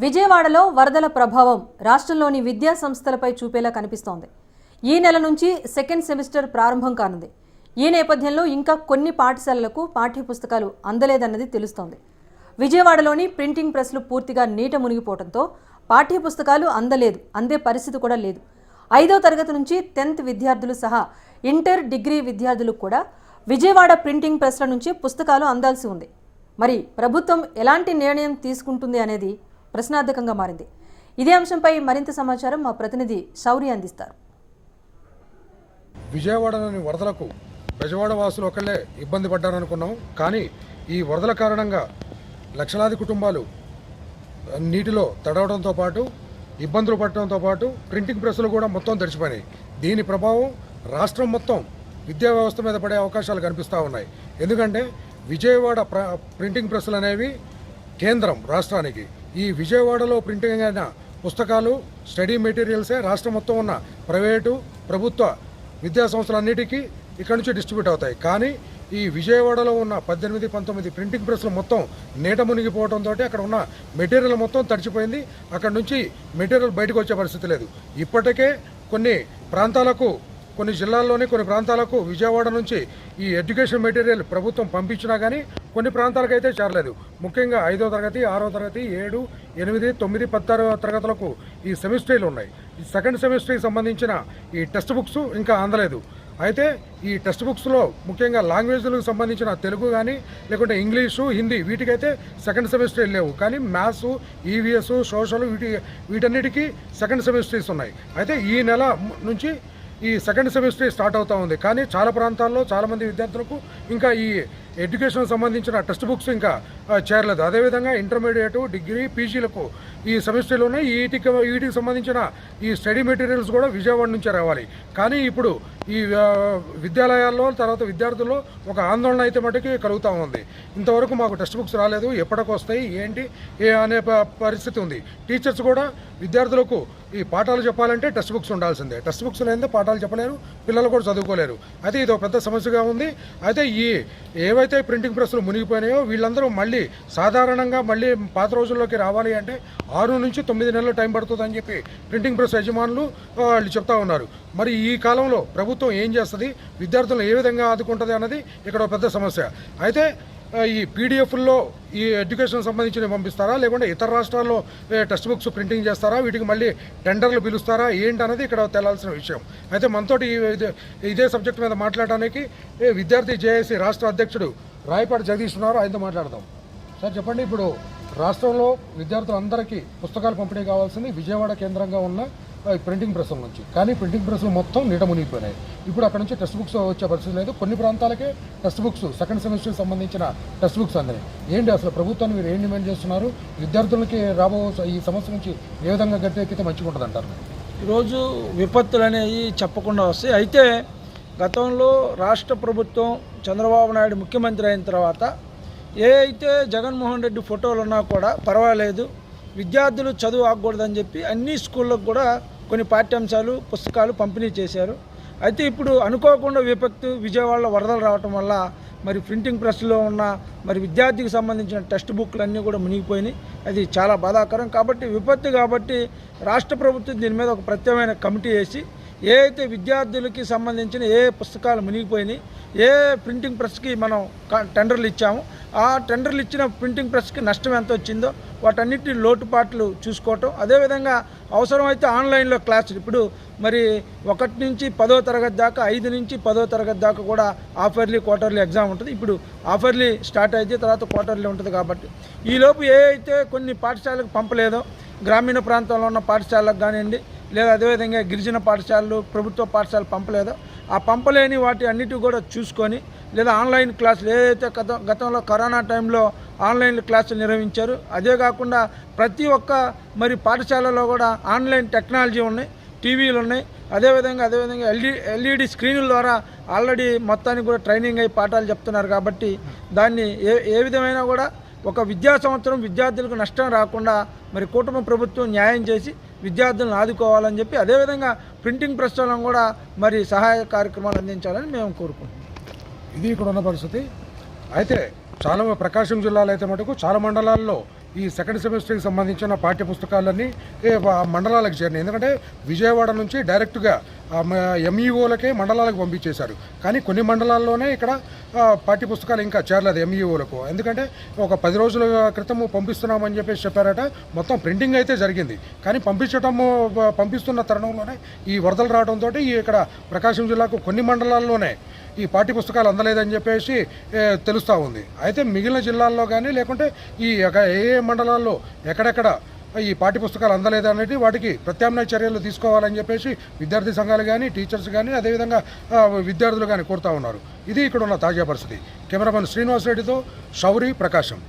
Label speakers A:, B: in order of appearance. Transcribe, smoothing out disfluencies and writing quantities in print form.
A: విజయవాడలో వరదల ప్రభావం రాష్ట్రంలోని విద్యా సంస్థలపై చూపేలా కనిపిస్తోంది. ఈ నెల నుంచి సెకండ్ సెమిస్టర్ ప్రారంభం కానుంది. ఈ నేపథ్యంలో ఇంకా కొన్ని పాఠశాలలకు పాఠ్యపుస్తకాలు అందలేదన్నది తెలుస్తోంది. విజయవాడలోని ప్రింటింగ్ ప్రెస్లు పూర్తిగా నీట మునిగిపోవడంతో పాఠ్యపుస్తకాలు అందే పరిస్థితి కూడా లేదు. 5వ తరగతి నుంచి 10th విద్యార్థులు సహా ఇంటర్, డిగ్రీ విద్యార్థులు కూడా విజయవాడ ప్రింటింగ్ ప్రెస్ల నుంచి పుస్తకాలు అందాల్సి ఉంది. మరి ప్రభుత్వం ఎలాంటి నిర్ణయం తీసుకుంటుంది అనేది ప్రశ్నార్థకంగా మారింది. ఇదే అంశంపై మరింత సమాచారం మా ప్రతినిధి శౌర్య అందిస్తారు.
B: విజయవాడలోని వరదలకు బెజవాడ వాసులు ఒకళ్ళే ఇబ్బంది పడ్డారనుకున్నాం. కానీ ఈ వరదల కారణంగా లక్షలాది కుటుంబాలు నీటిలో తడవడంతో పాటు ఇబ్బందులు పడటంతో పాటు ప్రింటింగ్ ప్రెస్సులు కూడా మొత్తం తెరిచిపోయినాయి. దీని ప్రభావం రాష్ట్రం మొత్తం విద్యా వ్యవస్థ మీద పడే అవకాశాలు కనిపిస్తూ ఉన్నాయి. ఎందుకంటే విజయవాడ ప్రింటింగ్ ప్రెస్సులు అనేవి కేంద్రం రాష్ట్రానికి. ఈ విజయవాడలో ప్రింటింగ్ అయిన పుస్తకాలు, స్టడీ మెటీరియల్సే రాష్ట్రం మొత్తం ఉన్న ప్రైవేటు, ప్రభుత్వ విద్యా సంస్థలన్నిటికీ ఇక్కడి నుంచి డిస్ట్రిబ్యూట్ అవుతాయి. కానీ ఈ విజయవాడలో ఉన్న 18, 19 ప్రింటింగ్ ప్రెస్లు మొత్తం నీట మునిగిపోవడంతో అక్కడ ఉన్న మెటీరియల్ మొత్తం తడిచిపోయింది. అక్కడ నుంచి మెటీరియల్ బయటకు వచ్చే పరిస్థితి లేదు. ఇప్పటికే కొన్ని జిల్లాల్లోని కొన్ని ప్రాంతాలకు విజయవాడ నుంచి ఈ ఎడ్యుకేషన్ మెటీరియల్ ప్రభుత్వం పంపించినా కానీ కొన్ని ప్రాంతాలకైతే చేరలేదు. ముఖ్యంగా 5వ తరగతి, 6వ తరగతి, 7, 8, 9, 10 తరగతులకు ఈ సెమిస్ట్రీలు ఉన్నాయి. ఈ సెకండ్ సెమిస్ట్రీకి సంబంధించిన ఈ టెక్స్ట్ బుక్స్ ఇంకా అందలేదు. అయితే ఈ టెక్స్ట్ బుక్స్లో ముఖ్యంగా లాంగ్వేజ్లకు సంబంధించిన తెలుగు కానీ లేకుంటే ఇంగ్లీషు, హిందీ వీటికైతే సెకండ్ సెమిస్టర్ లేవు. కానీ మ్యాథ్స్, ఈవీఎస్, సోషల్ వీటన్నిటికీ సెకండ్ సెమిస్టర్స్ ఉన్నాయి. అయితే ఈ నెల నుంచి ఈ సెకండ్ సెమిస్టర్ స్టార్ట్ అవుతూ ఉంది. కానీ చాలా ప్రాంతాల్లో చాలామంది విద్యార్థులకు ఇంకా ఈ ఎడ్యుకేషన్కి సంబంధించిన టెక్స్ట్ బుక్స్ ఇంకా చేరలేదు. అదేవిధంగా ఇంటర్మీడియట్, డిగ్రీ, పీజీలకు ఈ సెమిస్టర్లు ఉన్నాయి. వీటికి సంబంధించిన ఈ స్టడీ మెటీరియల్స్ కూడా విజయవాడ నుంచే రావాలి. కానీ ఇప్పుడు ఈ విద్యాలయాల్లో తర్వాత విద్యార్థుల్లో ఒక ఆందోళన అయితే మటుకి కలుగుతూ ఉంది. ఇంతవరకు మాకు టెక్స్ట్ బుక్స్ రాలేదు, ఎప్పటికి వస్తాయి ఏంటి అనే పరిస్థితి ఉంది. టీచర్స్ కూడా విద్యార్థులకు ఈ పాఠాలు చెప్పాలంటే టెక్స్ట్ బుక్స్ ఉండాల్సిందే. టెక్స్ట్ బుక్స్ లేనిదే పాఠాలు చెప్పలేరు, పిల్లలు కూడా చదువుకోలేరు. అయితే ఇది ఒక పెద్ద సమస్యగా ఉంది. అయితే ఏవైతే ప్రింటింగ్ ప్రెస్లు మునిగిపోయినాయో వీళ్ళందరూ మళ్ళీ సాధారణంగా మళ్ళీ పాత రోజుల్లోకి రావాలి అంటే 6 నుంచి 9 నెలలు టైం పడుతుందని చెప్పి ప్రింటింగ్ ప్రెస్ యజమానులు వాళ్ళు చెప్తా ఉన్నారు. మరి ఈ కాలంలో ప్రభుత్వం ఏం చేస్తుంది, విద్యార్థులను ఏ విధంగా ఆదుకుంటుంది అన్నది ఇక్కడ ఒక పెద్ద సమస్య. అయితే ఈ పీడిఎఫ్ల్లో ఈ ఎడ్యుకేషన్ సంబంధించినవి పంపిస్తారా, లేకుంటే ఇతర రాష్ట్రాల్లో టెక్స్ట్ బుక్స్ ప్రింటింగ్ చేస్తారా, వీటికి మళ్ళీ టెండర్లు పిలుస్తారా ఏంటి అన్నది ఇక్కడ తేలాల్సిన విషయం. అయితే మనతోటి ఇదే సబ్జెక్ట్ మీద మాట్లాడడానికి విద్యార్థి జేఏసీ రాష్ట్ర అధ్యక్షుడు రాయపాటి జగదీష్ ఉన్నారు. ఆయనతో మాట్లాడదాం. సార్ చెప్పండి, ఇప్పుడు రాష్ట్రంలో విద్యార్థులందరికీ పుస్తకాలు పంపిణీ కావాల్సింది విజయవాడ కేంద్రంగా ఉన్న ప్రింటింగ్ ప్రెస్ల నుంచి. కానీ ప్రింటింగ్ ప్రెస్లు మొత్తం నీట మునిగిపోయినాయి. ఇప్పుడు అక్కడ నుంచి టెక్స్ట్ బుక్స్ వచ్చే పరిస్థితి లేదు. కొన్ని ప్రాంతాలకే టెక్స్ట్ బుక్స్ సెకండ్ సెమిస్టర్కి సంబంధించిన టెక్స్ట్ బుక్స్ అందినాయి. ఏంటి అసలు ప్రభుత్వాన్ని మీరు ఏం డిమాండ్ చేస్తున్నారు? విద్యార్థులకి రాబో ఈ సమస్య నుంచి ఏ విధంగా గట్టెక్కితే మంచిగా ఉంటుంది అంటారు?
C: ఈరోజు విపత్తులు అనేవి చెప్పకుండా వస్తాయి. అయితే గతంలో రాష్ట్ర ప్రభుత్వం చంద్రబాబు నాయుడు ముఖ్యమంత్రి అయిన తర్వాత ఏ అయితే జగన్మోహన్ రెడ్డి ఫోటోలు ఉన్నా కూడా పర్వాలేదు, విద్యార్థులు చదువు ఆగకూడదని చెప్పి అన్ని స్కూళ్ళకు కూడా కొన్ని పాఠ్యాంశాలు, పుస్తకాలు పంపిణీ చేశారు. అయితే ఇప్పుడు అనుకోకుండా విజయవాడలో వరదలు రావటం వల్ల మరి ప్రింటింగ్ ప్రెస్లో ఉన్న మరి విద్యార్థికి సంబంధించిన టెక్స్ట్ బుక్లు అన్నీ కూడా మునిగిపోయినాయి. అది చాలా బాధాకరం. కాబట్టి విపత్తు కాబట్టి రాష్ట్ర ప్రభుత్వం దీని మీద ఒక ప్రత్యేకమైన కమిటీ వేసి ఏ అయితే విద్యార్థులకి సంబంధించిన ఏ పుస్తకాలు మునిగిపోయినాయి, ఏ ప్రింటింగ్ ప్రెస్కి మనం టెండర్లు ఇచ్చామో ఆ టెండర్లు ఇచ్చిన ప్రింటింగ్ ప్రెస్కి నష్టం ఎంత వచ్చిందో వాటన్నిటి లోటుపాట్లు చూసుకోవటం. అదేవిధంగా అవసరమైతే ఆన్లైన్లో క్లాసులు ఇప్పుడు మరి 1 నుంచి 10వ తరగతి దాకా, 5 నుంచి 10వ తరగతి దాకా కూడా హాఫర్లీ, క్వార్టర్లీ ఎగ్జామ్ ఉంటుంది. ఇప్పుడు హాఫర్లీ స్టార్ట్ అయితే తర్వాత క్వార్టర్లీ ఉంటుంది. కాబట్టి ఈలోపు ఏ అయితే కొన్ని పాఠశాలకు పంపలేదో, గ్రామీణ ప్రాంతంలో ఉన్న పాఠశాలకు కానివ్వండి, లేదా అదేవిధంగా గిరిజన పాఠశాలలు, ప్రభుత్వ పాఠశాలలు పంపలేదో ఆ పంపలేని వాటి అన్నిటి కూడా చూసుకొని, లేదా ఆన్లైన్ క్లాసులు ఏదైతే గతంలో కరోనా టైంలో ఆన్లైన్ క్లాసులు నిర్వహించారు, అదే కాకుండా ప్రతి ఒక్క మరి పాఠశాలలో కూడా ఆన్లైన్ టెక్నాలజీ ఉన్నాయి, టీవీలు ఉన్నాయి. అదేవిధంగా ఎల్ఈడి స్క్రీన్ల ద్వారా ఆల్రెడీ మొత్తానికి కూడా ట్రైనింగ్ అయ్యి పాఠాలు చెప్తున్నారు. కాబట్టి దాన్ని ఏ విధమైనా కూడా ఒక విద్యా సంవత్సరం విద్యార్థులకు నష్టం రాకుండా మరి కూటమి ప్రభుత్వం న్యాయం చేసి విద్యార్థులను ఆదుకోవాలని చెప్పి, అదేవిధంగా ప్రింటింగ్ ప్రెస్లను కూడా మరి సహాయ కార్యక్రమాలు అందించాలని మేము కోరుకుంటున్నాం.
B: ఇది ఇక్కడ ఉన్న పరిస్థితి. అయితే చాలా ప్రకాశం జిల్లాలో అయితే మటుకు చాలా మండలాల్లో ఈ సెకండ్ సెమిస్టర్కి సంబంధించిన పాఠ్య పుస్తకాలన్నీ మండలాలకు చేరినాయి. ఎందుకంటే విజయవాడ నుంచి డైరెక్ట్గా ఎంఈఓలకే మండలాలకు పంపించేశారు. కానీ కొన్ని మండలాల్లోనే ఇక్కడ పాఠ్య పుస్తకాలు ఇంకా చేరలేదు ఎంఈఓలకు. ఎందుకంటే ఒక 10 రోజుల క్రితం పంపిస్తున్నామని చెప్పేసి చెప్పారట. మొత్తం ప్రింటింగ్ అయితే జరిగింది, కానీ పంపిస్తున్న తరుణంలోనే ఈ వరదలు రావడంతో ఇక్కడ ప్రకాశం జిల్లాకు కొన్ని మండలాల్లోనే ఈ పాఠ్య పుస్తకాలు అందలేదని చెప్పేసి తెలుస్తూ ఉంది. అయితే మిగిలిన జిల్లాల్లో కానీ లేకుంటే ఈ ఏ మండలాల్లో ఎక్కడెక్కడ ఈ పాఠ్య పుస్తకాలు అందలేదనేది వాటికి ప్రత్యామ్నాయ చర్యలు తీసుకోవాలని చెప్పేసి విద్యార్థి సంఘాలు కానీ టీచర్స్ కానీ అదేవిధంగా విద్యార్థులు కానీ కోరుతూ ఉన్నారు. ఇది ఇక్కడ ఉన్న తాజా పరిస్థితి. కెమెరామెన్ శ్రీనివాస్ రెడ్డితో శౌరి, ప్రకాశం.